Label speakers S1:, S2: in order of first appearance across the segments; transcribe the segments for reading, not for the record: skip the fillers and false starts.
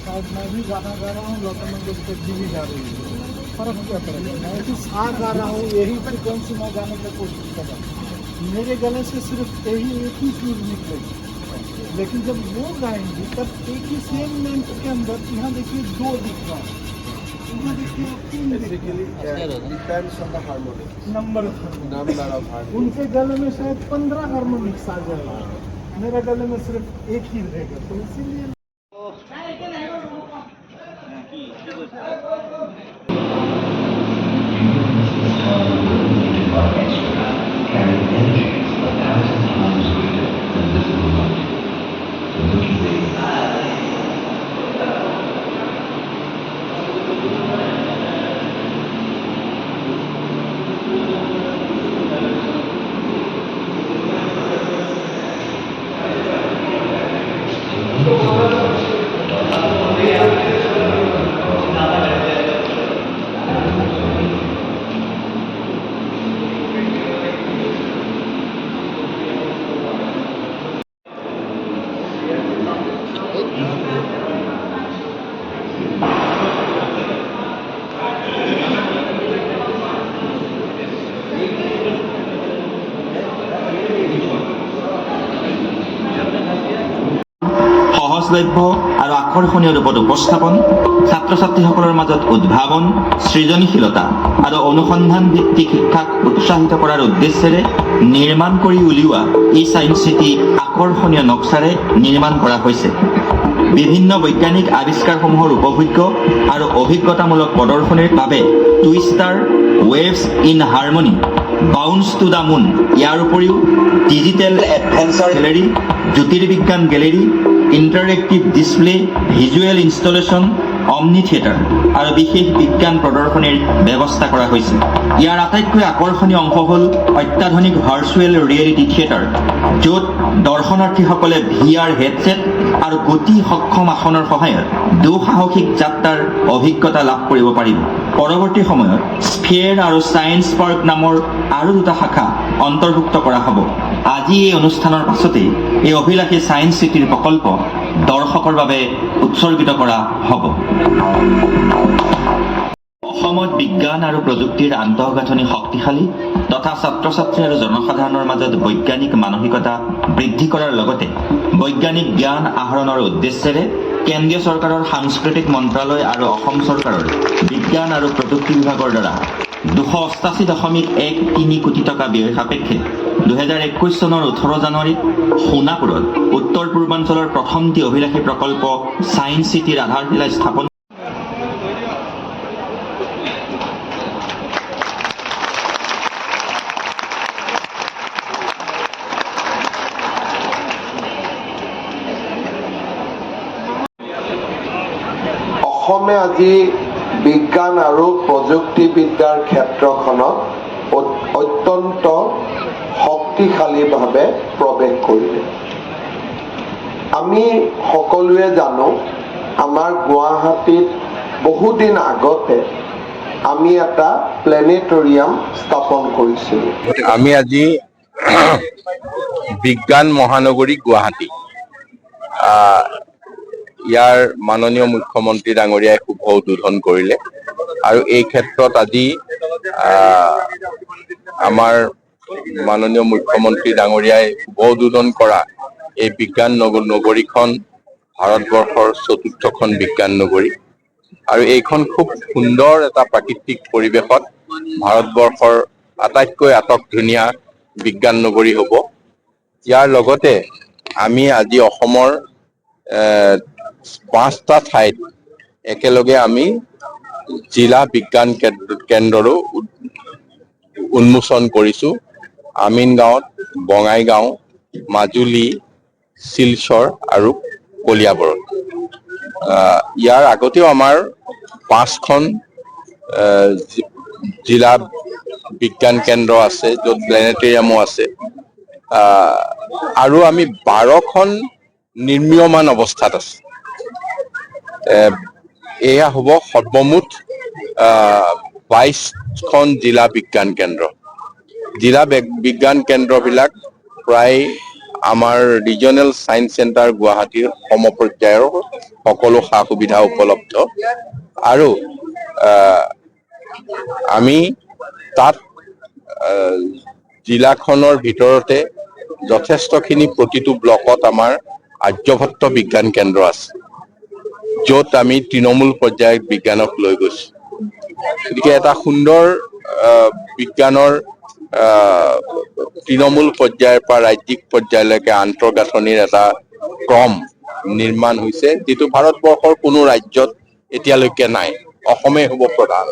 S1: शायद मैं भी गाना गा रहा हूँ, लता मंगेशकर जी भी गा रही है, फर्क क्या पड़ेगा। मैं भी सा गा रहा हूँ, यही फ्रिक्वेंसी में गाने की कोशिश कर रहा हूँ। मेरे गले से सिर्फ यही एक ही सुर निकलेगी, लेकिन जब वो गाएंगी तब एक ही सेम लेंथ के अंदर, यहाँ देखिए दो दिख रहा है, यहाँ देखिए तीन दिख रहा है, नंबर उनके गले में शायद 15 हार्मोनिक्स आ जाएगा, मेरे गले में सिर्फ एक ही रहेगा। तो इसीलिए
S2: সহজলভ্য আৰু আকৰ্ষণীয় ৰূপত উপস্থাপন, ছাত্ৰ ছাত্ৰীসকলৰ মাজত উদ্ভাৱন, সৃজনীশীলতা আৰু অনুসন্ধান ভিত্তিক শিক্ষাক উৎসাহিত কৰাৰ উদ্দেশ্যেৰে নিৰ্মাণ কৰি উলিওৱা এই ছায়েন্স চিটি আকৰ্ষণীয় নক্সাৰে নিৰ্মাণ কৰা হৈছে। বিভিন্ন বৈজ্ঞানিক আৱিষ্কাৰসমূহৰ উপভোগ্য আৰু অভিজ্ঞতামূলক প্ৰদৰ্শনীৰ বাবে twister, waves in harmony, bounce to the moon, ইয়াৰ উপৰিও ডিজিটেল এডভেঞ্চাৰ গেলেৰী, জ্যোতিৰ্বিজ্ঞান gallery, interactive display, visual installation, omni theatre আৰু বিশেষ বিজ্ঞান প্ৰদৰ্শনীৰ ব্যৱস্থা কৰা হৈছে। ইয়াৰ আটাইতকৈ আকৰ্ষণীয় অংশ হ'ল অত্যাধুনিক ভাৰ্চুৱেল ৰিয়েলিটি থিয়েটাৰ, য'ত দৰ্শনাৰ্থীসকলে VR হেডছেট আৰু গতি সক্ষম আসনৰ সহায়ত দুঃসাহসিক যাত্ৰাৰ অভিজ্ঞতা লাভ কৰিব পাৰিব। পৰৱৰ্তী সময়ত স্ফিয়াৰ আৰু ছায়েন্স পাৰ্ক নামৰ আৰু দুটা শাখা অন্তৰ্ভুক্ত কৰা হ'ব। আজি এই অনুষ্ঠানৰ পাছতেই এই অভিলাষী ছায়েন্স চিটিৰ প্ৰকল্প দৰ্শকৰ বাবে উৎসৰ্গিত কৰা হ'ব। অসমত বিজ্ঞান আৰু প্ৰযুক্তিৰ আন্তঃগাঁথনি শক্তিশালী তথা ছাত্ৰ ছাত্ৰী আৰু জনসাধাৰণৰ মাজত বৈজ্ঞানিক মানসিকতা বৃদ্ধি কৰাৰ লগতে বৈজ্ঞানিক জ্ঞান আহৰণৰ উদ্দেশ্যেৰে কেন্দ্ৰীয় চৰকাৰৰ সাংস্কৃতিক মন্ত্ৰালয় আৰু অসম চৰকাৰৰ বিজ্ঞান আৰু প্ৰযুক্তি বিভাগৰ দ্বাৰা 288.13 কোটি টকা ব্যয় সাপেক্ষে 2021 চনৰ 18 জানুৱাৰীত সোণাপুৰত উত্তৰ পূৰ্বাঞ্চলৰ প্ৰথমটি অভিলাষী প্ৰকল্প ছায়েন্স চিটিৰ আধাৰশিলা স্থাপন
S3: অসমে আজি বিজ্ঞান আৰু প্ৰযুক্তিবিদ্যাৰ ক্ষেত্ৰখনত অত্যন্ত শক্তিশালীভাৱে প্ৰৱেশ কৰিলে। আমি সকলোৱে জানো, আমাৰ গুৱাহাটীত বহুদিন আগতে আমি এটা প্লেনেটৰিয়াম স্থাপন কৰিছিলোঁ।
S4: আমি আজি বিজ্ঞান মহানগৰী গুৱাহাটী, ইয়াৰ মাননীয় মুখ্যমন্ত্ৰী ডাঙৰীয়াই শুভ উদ্বোধন কৰিলে আৰু এই ক্ষেত্ৰত আজি আমাৰ মাননীয় মুখ্যমন্ত্ৰী ডাঙৰীয়াই শুভ উদ্বোধন কৰা এই বিজ্ঞান নগৰীখন ভাৰতবৰ্ষৰ চতুৰ্থখন বিজ্ঞান নগৰী আৰু এইখন খুব সুন্দৰ এটা প্ৰাকৃতিক পৰিৱেশত ভাৰতবৰ্ষৰ আটাইতকৈ আটকধুনীয়া বিজ্ঞান নগৰী হ'ব। ইয়াৰ লগতে আমি আজি অসমৰ 5টা ঠাইত একেলগে আমি জিলা বিজ্ঞান কেন্দ্ৰৰো উন্মোচন কৰিছোঁ। আমিনগাঁৱত, বঙাইগাঁও, মাজুলী, শিলচৰ আৰু কলিয়াবৰত। ইয়াৰ আগতেও আমাৰ 5খন জিলা বিজ্ঞান কেন্দ্ৰ আছে, য'ত প্লেনেটেৰিয়ামো আছে, আৰু আমি 12খন নিৰ্মীয়মান অৱস্থাত আছে। এয়া হ'ব সৰ্বমুঠ 22খন জিলা বিজ্ঞান কেন্দ্ৰ। জিলা বিজ্ঞান কেন্দ্ৰবিলাক প্ৰায় আমাৰ ৰিজনেল ছায়েন্স চেণ্টাৰ গুৱাহাটীৰ সমপৰ্যায়ৰ সকলো সা সুবিধা উপলব্ধ আৰু আমি তাত জিলাখনৰ ভিতৰতে যথেষ্টখিনি প্ৰতিটো ব্লকত আমাৰ আৰ্যভট্ট বিজ্ঞান কেন্দ্ৰ আছে, য'ত আমি তৃণমূল পৰ্যায়ত বিজ্ঞানক লৈ গৈছো। গতিকে এটা সুন্দৰ বিজ্ঞানৰ তৃণমূল পৰ্যায়ৰ পৰা ৰাজ্যিক পৰ্যায়লৈকে আন্তঃগাঁথনিৰ এটা ক্ৰম নিৰ্মাণ হৈছে, যিটো ভাৰতবৰ্ষৰ কোনো ৰাজ্যত এতিয়ালৈকে নাই। অসমেই হ'ব প্ৰধান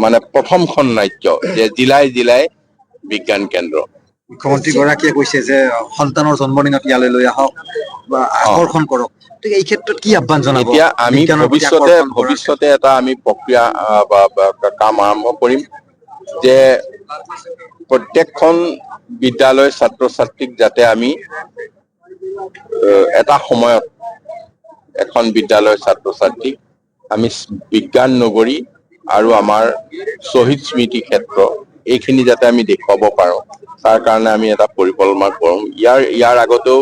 S4: মানে প্ৰথমখন ৰাজ্য যে জিলাই জিলাই বিজ্ঞান কেন্দ্ৰ।
S5: মুখ্যমন্ত্ৰী গৰাকীয়ে কৈছে যে সন্তানৰ জন্মদিনত ইয়ালৈ লৈ আহক বা আকৰ্ষণ কৰক, এই ক্ষেত্ৰত কি আহ্বান জনাব?
S4: এতিয়া আমি ভৱিষ্যতে এটা আমি প্ৰক্ৰিয়া বা কাম আৰম্ভ কৰিম যে প্ৰত্যেকখন বিদ্যালয় ছাত্ৰ ছাত্ৰীক যাতে আমি এটা সময়ত এখন বিদ্যালয়ৰ ছাত্ৰ ছাত্ৰীক আমি বিজ্ঞান নগৰী আৰু আমাৰ শ্বহীদ স্মৃতি ক্ষেত্ৰ এইখিনি যাতে আমি দেখুৱাব পাৰোঁ, তাৰ কাৰণে আমি এটা পৰিকল্পনা কৰোঁ। ইয়াৰ আগতেও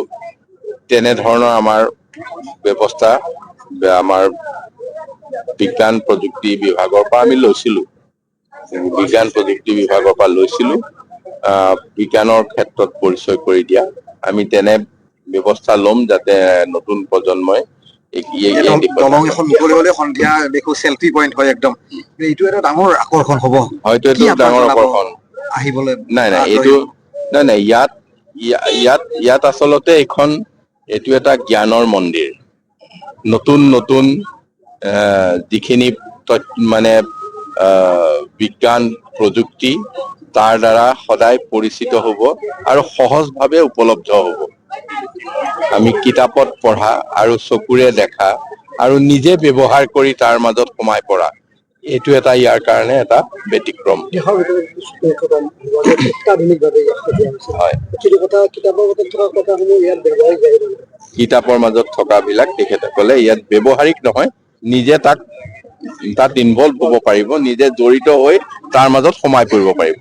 S4: তেনেধৰণৰ আমাৰ ব্যৱস্থা আমাৰ বিজ্ঞান প্ৰযুক্তি বিভাগৰ পৰা আমি লৈছিলোঁ। বিজ্ঞানৰ ক্ষেত্ৰত পৰিচয় কৰি দিয়া আমি তেনে ব্যৱস্থা ল'ম যাতে নতুন প্ৰজন্মই
S5: দলং এখন মুকলি হ'লে সন্ধিয়া দেখো চেলফি পইণ্ট হয় একদম, এইটো এটা ডাঙৰ আকৰ্ষণ হ'ব।
S4: হয়তো এইটো ডাঙৰ আকৰ্ষণ
S5: আহিবলৈ
S4: ইয়াত আচলতে এইটো এটা জ্ঞানৰ মন্দিৰ। নতুন নতুন যিখিনি মানে বিজ্ঞান প্ৰযুক্তি তাৰ দ্বাৰা সদায় পৰিচিত হ'ব আৰু সহজভাৱে উপলব্ধ হ'ব। আমি কিতাপত পঢ়া আৰু চকুৰে দেখা আৰু নিজে ব্যৱহাৰ কৰি তাৰ মাজত সোমাই পৰা, এইটো এটা ইয়াৰ কাৰণে এটা ব্যতিক্ৰম। কিতাপৰ মাজত থকাবিলাক তেখেতসকলে ইয়াত ব্যৱহাৰিক নহয়, নিজে তাত ইনভলভ হ'ব পাৰিব, নিজে জড়িত হৈ তাৰ মাজত সোমাই পৰিব পাৰিব।